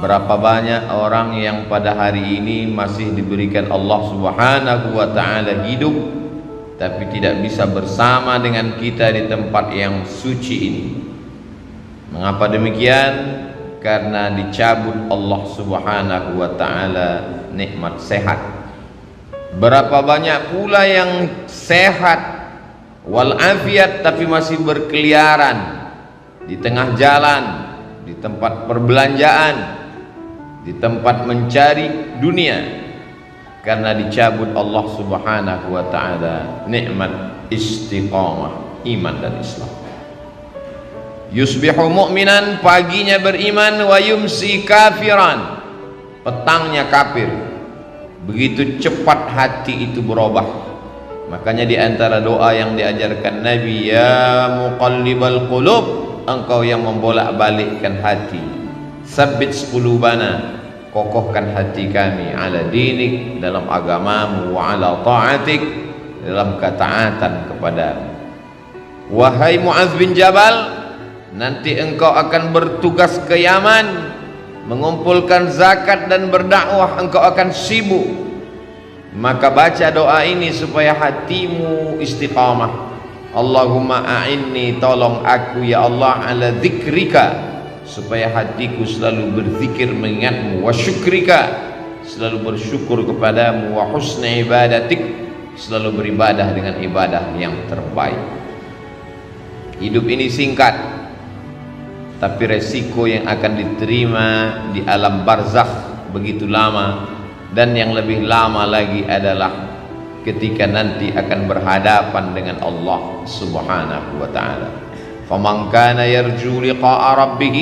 Berapa banyak orang yang pada hari ini masih diberikan Allah Subhanahu wa ta'ala hidup, tapi tidak bisa bersama dengan kita di tempat yang suci ini. Mengapa demikian? Karena dicabut Allah Subhanahu wa ta'ala nikmat sehat. Berapa banyak pula yang sehat walafiat tapi masih berkeliaran di tengah jalan, di tempat perbelanjaan, di tempat mencari dunia, karena dicabut Allah Subhanahu wa ta'ala nikmat istiqamah iman dan Islam. Yusbihu mu'minan, paginya beriman, wa yumsi kafiran, petangnya kafir. Begitu cepat hati itu berubah. Makanya di antara doa yang diajarkan Nabi, ya muqallibal qulub, engkau yang membolak-balikkan hati, sabbit qulubana, kokohkan hati kami, ala dinik, dalam agamamu, wa ala ta'atik, dalam ketaatan kepadamu. Wahai Mu'adz bin Jabal, nanti engkau akan bertugas ke Yaman, mengumpulkan zakat dan berdakwah, engkau akan sibuk. Maka baca doa ini supaya hatimu istiqamah. Allahumma a'inni, tolong aku ya Allah, ala dzikrika, supaya hatiku selalu berzikir mengingatmu, wa syukrika, selalu bersyukur kepadamu, wa husni ibadatik, selalu beribadah dengan ibadah yang terbaik. Hidup ini singkat, tapi resiko yang akan diterima di alam barzakh begitu lama. Dan yang lebih lama lagi adalah ketika nanti akan berhadapan dengan Allah Subhanahu wa ta'ala. Faman kana yarju liqa'a rabbih,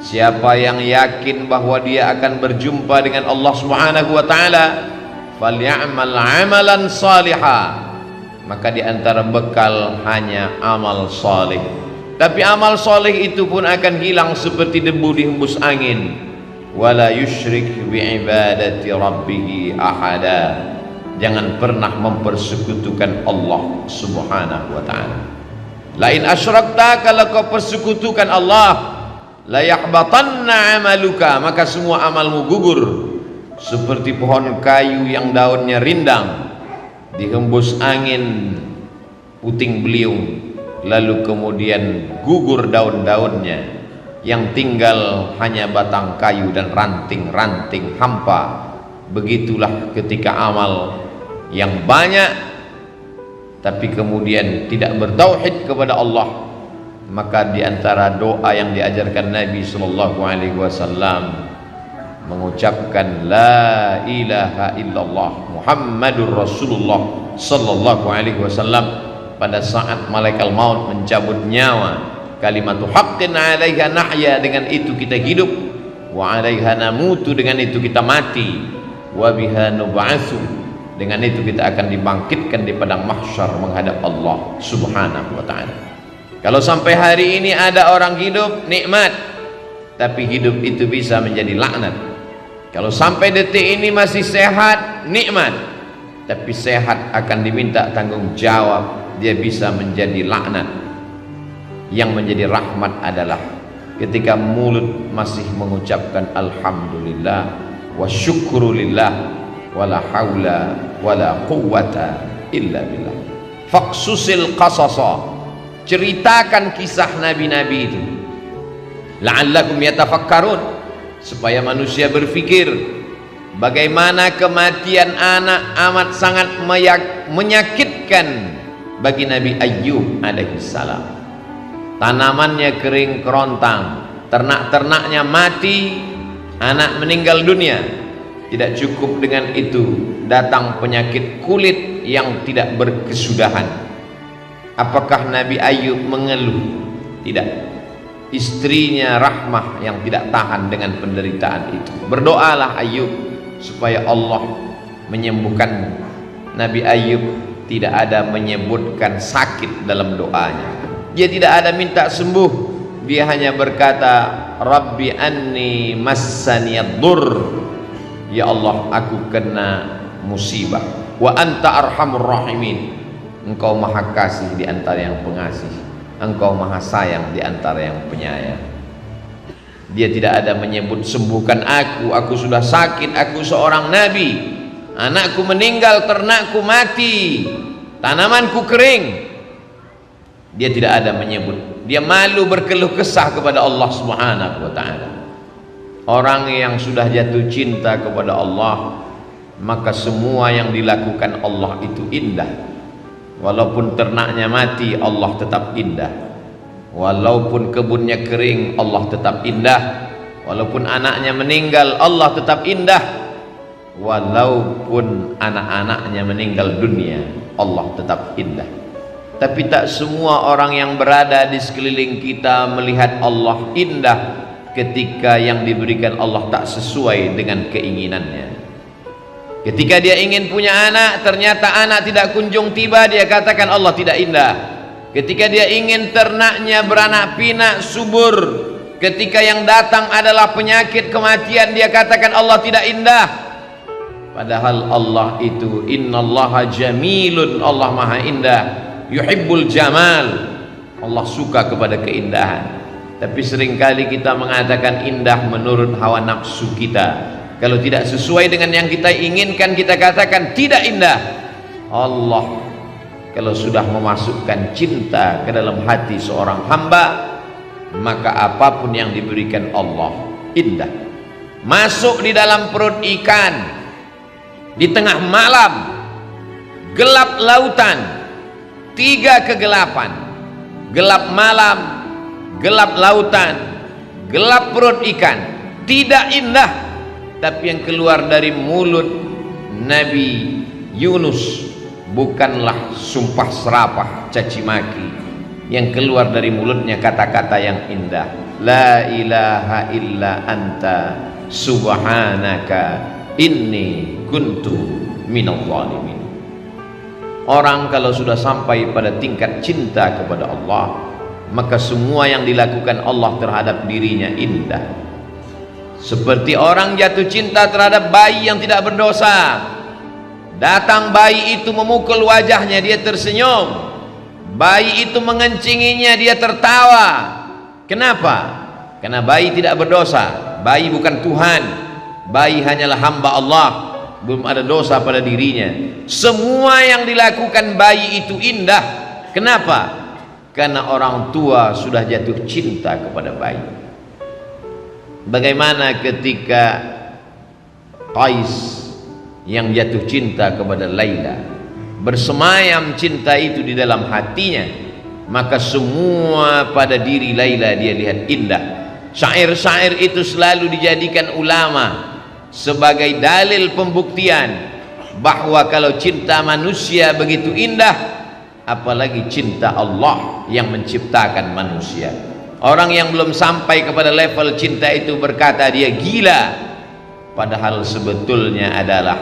siapa yang yakin bahwa dia akan berjumpa dengan Allah Subhanahu wa ta'ala, falyamal 'amalan salihah, maka di antara bekal hanya amal saleh. Tapi amal saleh itu pun akan hilang seperti debu dihembus angin. Wala yusyrik bi'ibadati rabbih ahada, jangan pernah mempersekutukan Allah Subhanahu wa ta'ala. Lain asyrakta, kalau kau persekutukan Allah, la yahbatanna amaluka, maka semua amalmu gugur. Seperti pohon kayu yang daunnya rindang, dihembus angin puting beliung, lalu kemudian gugur daun-daunnya, yang tinggal hanya batang kayu dan ranting-ranting hampa. Begitulah ketika amal yang banyak tapi kemudian tidak bertauhid kepada Allah. Maka di antara doa yang diajarkan Nabi sallallahu alaihi wasallam, mengucapkan la ilaha illallah Muhammadur Rasulullah sallallahu alaihi wasallam pada saat malaikat maut mencabut nyawa. Kalimatu haqqin 'alaiha nahya, dengan itu kita hidup, wa 'alaiha namutu, dengan itu kita mati, wa biha nub'atsu, dengan itu kita akan dibangkitkan di padang mahsyar menghadap Allah Subhanahu wa ta'ala. Kalau sampai hari ini ada orang hidup nikmat, tapi hidup itu bisa menjadi laknat. Kalau sampai detik ini masih sehat, nikmat, tapi sehat akan diminta tanggung jawab, dia bisa menjadi laknat. Yang menjadi rahmat adalah ketika mulut masih mengucapkan alhamdulillah wa syukrulillah wala haula wala quwwata illa billah. Faqsusil qasasa, ceritakan kisah nabi-nabi itu, la'allakum yatafakkarun, supaya manusia berfikir. Bagaimana kematian anak amat sangat menyakitkan bagi Nabi Ayyub alaihi salam. Tanamannya kering kerontang, ternak-ternaknya mati, anak meninggal dunia. Tidak cukup dengan itu, datang penyakit kulit yang tidak berkesudahan. Apakah Nabi Ayyub mengeluh? Tidak. Istrinya Rahmah yang tidak tahan dengan penderitaan itu. Berdoalah Ayyub supaya Allah menyembuhkan. Nabi Ayyub tidak ada menyebutkan sakit dalam doanya. Dia tidak ada minta sembuh, dia hanya berkata, Rabbi anni massaniyad-dur, ya Allah aku kena musibah, wa anta arhamur rahimin, engkau maha kasih di antara yang pengasih, engkau maha sayang di antara yang penyayang. Dia tidak ada menyebut sembuhkan aku sudah sakit, aku seorang nabi, anakku meninggal, ternakku mati, tanamanku kering. Dia tidak ada menyebut. Dia malu berkeluh kesah kepada Allah Subhanahu wa ta'ala. Orang yang sudah jatuh cinta kepada Allah, maka semua yang dilakukan Allah itu indah. Walaupun ternaknya mati, Allah tetap indah. Walaupun kebunnya kering, Allah tetap indah. Walaupun anaknya meninggal, Allah tetap indah. Walaupun anak-anaknya meninggal dunia, Allah tetap indah. Tapi tak semua orang yang berada di sekeliling kita melihat Allah indah ketika yang diberikan Allah tak sesuai dengan keinginannya. Ketika dia ingin punya anak, ternyata anak tidak kunjung tiba, dia katakan Allah tidak indah. Ketika dia ingin ternaknya beranak pinak subur, ketika yang datang adalah penyakit kematian, dia katakan Allah tidak indah. Padahal Allah itu innallaha jamilun, Allah maha indah, yuhibbul jamal, Allah suka kepada keindahan. Tapi seringkali kita mengatakan indah menurut hawa nafsu kita. Kalau tidak sesuai dengan yang kita inginkan, kita katakan tidak indah. Allah kalau sudah memasukkan cinta ke dalam hati seorang hamba, maka apapun yang diberikan Allah indah. Masuk di dalam perut ikan di tengah malam, gelap lautan, 3 kegelapan, gelap malam, gelap lautan, gelap perut ikan, tidak indah. Tapi yang keluar dari mulut Nabi Yunus bukanlah sumpah serapah caci maki. Yang keluar dari mulutnya kata-kata yang indah. La ilaha illa anta subhanaka inni kuntu minadh dhalimin. Orang kalau sudah sampai pada tingkat cinta kepada Allah, maka semua yang dilakukan Allah terhadap dirinya indah. Seperti orang jatuh cinta terhadap bayi yang tidak berdosa. Datang bayi itu memukul wajahnya, dia tersenyum. Bayi itu mengencinginya, dia tertawa. Kenapa? Karena bayi tidak berdosa. Bayi bukan Tuhan. Bayi hanyalah hamba Allah, belum ada dosa pada dirinya. Semua yang dilakukan bayi itu indah. Kenapa? Karena orang tua sudah jatuh cinta kepada bayi. Bagaimana ketika Qais yang jatuh cinta kepada Laila, bersemayam cinta itu di dalam hatinya, maka semua pada diri Laila dia lihat indah. Syair-syair itu selalu dijadikan ulama sebagai dalil pembuktian bahwa kalau cinta manusia begitu indah, apalagi cinta Allah yang menciptakan manusia. Orang yang belum sampai kepada level cinta itu berkata dia gila, padahal sebetulnya adalah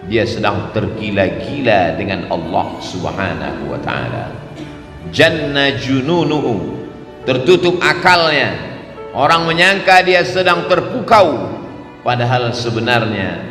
dia sedang tergila-gila dengan Allah Subhanahu wa ta'ala. Janna jununuhu, tertutup akalnya. Orang menyangka dia sedang terpukau, padahal sebenarnya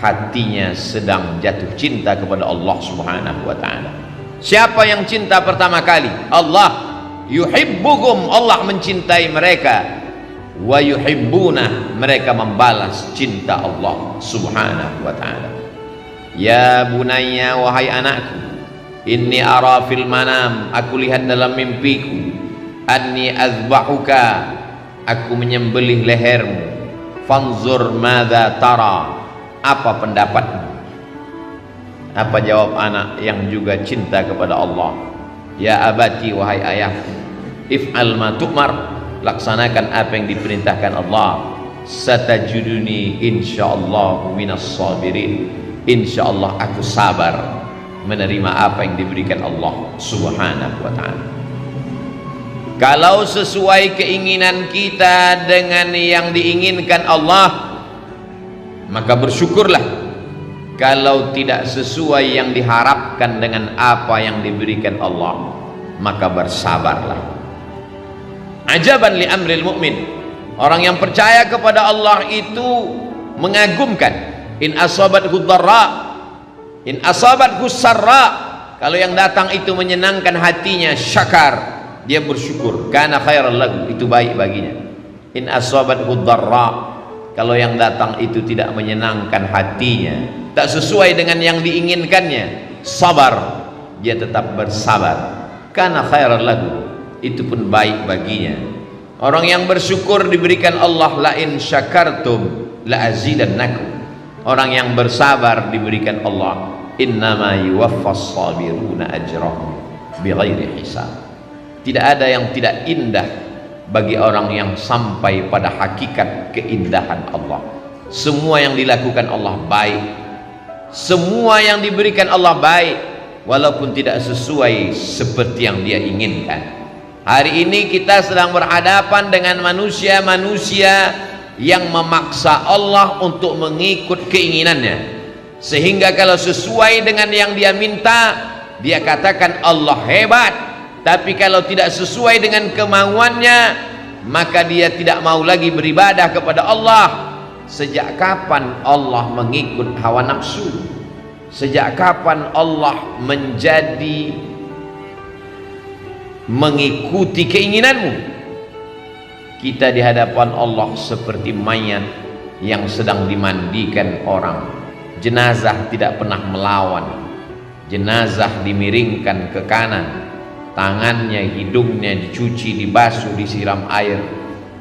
hatinya sedang jatuh cinta kepada Allah Subhanahu wa ta'ala. Siapa yang cinta pertama kali? Allah. Yuhibbuhum, Allah mencintai mereka. Wa yuhibbuna, mereka membalas cinta Allah Subhanahu wa ta'ala. Ya bunayya, wahai anakku, inni ara fil manam, aku lihat dalam mimpiku, anni azbahuka, aku menyembelih lehermu, fanzur madza tara, apa pendapatmu? Apa jawab anak yang juga cinta kepada Allah? Ya abati, wahai ayahku, if'al ma tu'mar, laksanakan apa yang diperintahkan Allah. Satajuduni insyaallah minas sabirin, insyaallah aku sabar menerima apa yang diberikan Allah Subhanahu wa ta'ala. Kalau sesuai keinginan kita dengan yang diinginkan Allah, maka bersyukurlah. Kalau tidak sesuai yang diharapkan dengan apa yang diberikan Allah, maka bersabarlah. Ajaban li amril mu'min, orang yang percaya kepada Allah itu mengagumkan. In asabathu dharra, in asabathu sarra, kalau yang datang itu menyenangkan hatinya, syakar, dia bersyukur, kana khairal lahu, itu baik baginya. In asabathu dharra, kalau yang datang itu tidak menyenangkan hatinya, tak sesuai dengan yang diinginkannya, sabar, dia tetap bersabar, kana khairan lahu, itu pun baik baginya. Orang yang bersyukur diberikan Allah, la in syakartum la azidannakum. Orang yang bersabar diberikan Allah, innama yuwaffas sabiruna ajrahum bighairi hisab. Tidak ada yang tidak indah bagi orang yang sampai pada hakikat keindahan Allah. Semua yang dilakukan Allah baik, semua yang diberikan Allah baik, walaupun tidak sesuai seperti yang dia inginkan. Hari ini kita sedang berhadapan dengan manusia-manusia yang memaksa Allah untuk mengikut keinginannya, sehingga kalau sesuai dengan yang dia minta, dia katakan Allah hebat. Tapi kalau tidak sesuai dengan kemauannya, maka dia tidak mau lagi beribadah kepada Allah. Sejak kapan Allah mengikut hawa nafsu? Sejak kapan Allah menjadi mengikuti keinginanmu? Kita di hadapan Allah seperti mayat yang sedang dimandikan orang. Jenazah tidak pernah melawan. Jenazah dimiringkan ke kanan, tangannya, hidungnya dicuci, dibasuh, disiram air.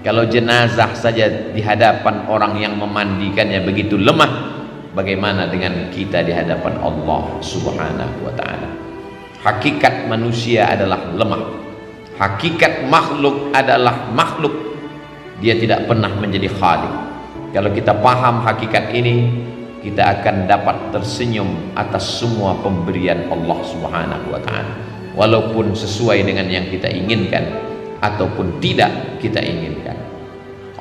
Kalau jenazah saja di hadapan orang yang memandikannya begitu lemah, bagaimana dengan kita di hadapan Allah Subhanahu wa ta'ala? Hakikat manusia adalah lemah, hakikat makhluk adalah makhluk. Dia tidak pernah menjadi khalik. Kalau kita paham hakikat ini, kita akan dapat tersenyum atas semua pemberian Allah Subhanahu wa ta'ala, walaupun sesuai dengan yang kita inginkan ataupun tidak kita inginkan.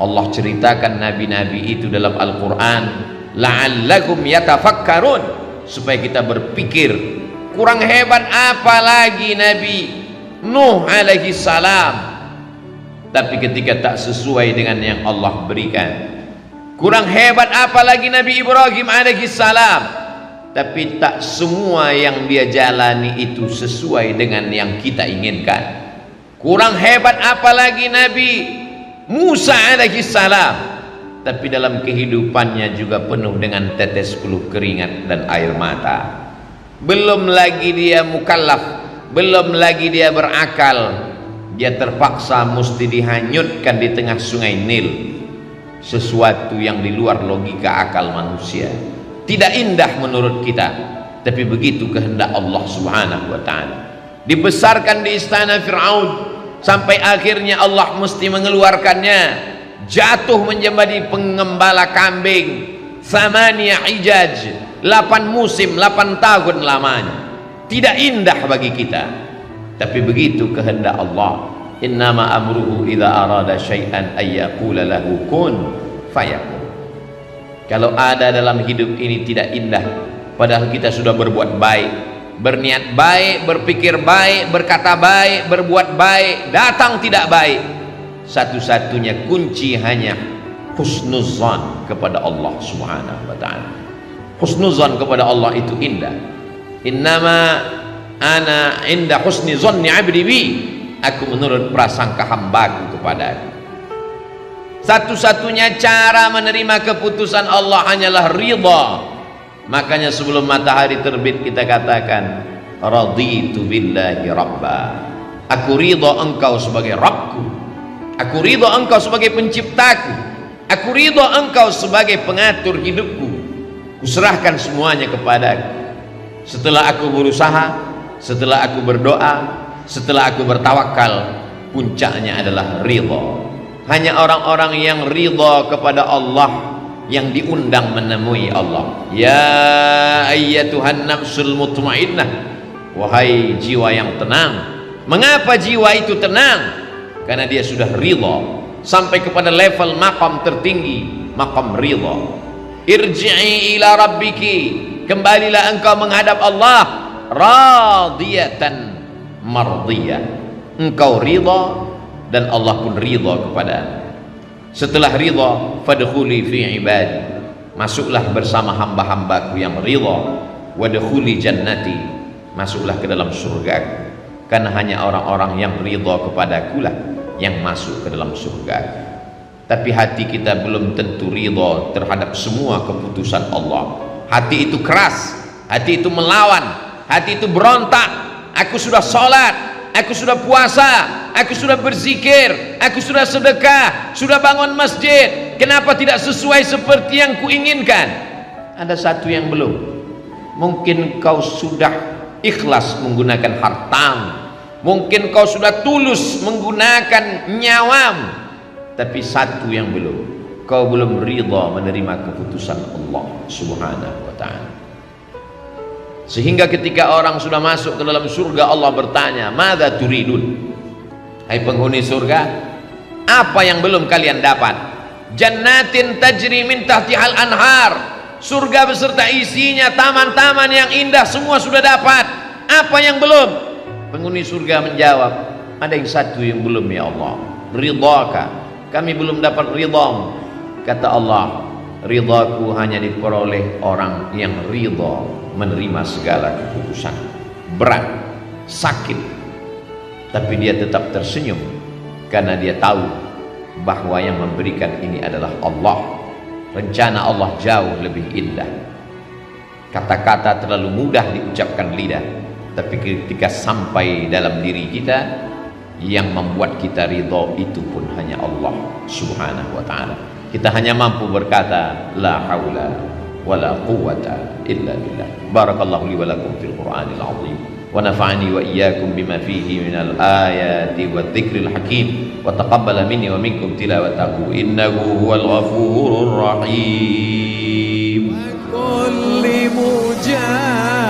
Allah ceritakan nabi-nabi itu dalam Al-Quran, la'allakum yatafakkarun, supaya kita berpikir. Kurang hebat apa lagi Nabi Nuh alaihi salam, tapi ketika tak sesuai dengan yang Allah berikan. Kurang hebat apa lagi Nabi Ibrahim alaihi salam, tapi tak semua yang dia jalani itu sesuai dengan yang kita inginkan. Kurang hebat apalagi Nabi Musa alaihi salam, tapi dalam kehidupannya juga penuh dengan tetes peluh keringat dan air mata. Belum lagi dia mukallaf, belum lagi dia berakal, dia terpaksa mesti dihanyutkan di tengah sungai Nil, sesuatu yang di luar logika akal manusia. Tidak indah menurut kita, tapi begitu kehendak Allah Subhanahu wa ta'ala. Dibesarkan di istana Fir'aun sampai akhirnya Allah mesti mengeluarkannya, jatuh menjadi pengembala kambing. Thamaniya ijaj, 8 musim, 8 tahun lamanya. Tidak indah bagi kita, tapi begitu kehendak Allah. Innama amruhu idza arada syai'an ayyaqula lahu kun fayakun. Kalau ada dalam hidup ini tidak indah, padahal kita sudah berbuat baik, berniat baik, berpikir baik, berkata baik, berbuat baik, datang tidak baik, satu-satunya kunci hanya husnuzan kepada Allah Subhanahu wa ta'ala. Husnuzan kepada Allah itu indah. Innama ana inda husni zanni abdi bi, aku menurut prasangka hambaku kepadaku. Satu-satunya cara menerima keputusan Allah hanyalah ridha. Makanya sebelum matahari terbit kita katakan, raditu billahi rabba, aku ridha engkau sebagai Rabbku, aku ridha engkau sebagai penciptaku, aku ridha engkau sebagai pengatur hidupku. Kuserahkan semuanya kepadaku. Setelah aku berusaha, setelah aku berdoa, setelah aku bertawakal, puncaknya adalah ridha. Hanya orang-orang yang ridha kepada Allah yang diundang menemui Allah. Ya ayyatuhan nafsul mutmainnah, wahai jiwa yang tenang. Mengapa jiwa itu tenang? Karena dia sudah ridha sampai kepada level maqam tertinggi, maqam ridha. Irji'i ila rabbiki, kembalilah engkau menghadap Allah, radiyatan mardiyah, engkau ridha dan Allah pun ridha kepada. Setelah ridha, fadkhuli fi ibadi, masuklah bersama hamba-hambaku yang ridha. Wadkhuli jannati, masuklah ke dalam surgaku, karena hanya orang-orang yang ridha kepadaku lah yang masuk ke dalam surga. tapi hati kita belum tentu ridha terhadap semua keputusan Allah. Hati itu keras, hati itu melawan, hati itu berontak. Aku sudah sholat, aku sudah puasa, aku sudah berzikir, aku sudah sedekah, sudah bangun masjid, kenapa tidak sesuai seperti yang kuinginkan? Ada satu yang belum. Mungkin kau sudah ikhlas menggunakan hartamu, mungkin kau sudah tulus menggunakan nyawamu, tapi satu yang belum, kau belum ridha menerima keputusan Allah Subhanahu wa ta'ala. Sehingga ketika orang sudah masuk ke dalam surga, Allah bertanya, "Madza turidun?" Hai penghuni surga, apa yang belum kalian dapat? Jannatin tajri min tahtihal anhar. Surga beserta isinya, taman-taman yang indah, semua sudah dapat. Apa yang belum? Penghuni surga menjawab, ada yang satu yang belum ya Allah. Ridhaka, kami belum dapat ridhamu. Kata Allah, ridhaku hanya diperoleh orang yang ridha menerima segala keputusan. Berat, sakit, tapi dia tetap tersenyum karena dia tahu bahwa yang memberikan ini adalah Allah. Rencana Allah jauh lebih indah. Kata-kata terlalu mudah diucapkan lidah, tapi ketika sampai dalam diri kita, yang membuat kita ridha itu pun hanya Allah Subhanahu wa ta'ala. Kita hanya mampu berkata la haula wala quwwata illa billah. Barakallahu li wa lakum fil Qur'anil azim wa nafa'ani wa iyyakum bima fihi minal ayati wadh-dhikril hakim wa taqabbala minni wa minkum tilawatahu innahu huwal ghafurur rahim. kulli mujahidin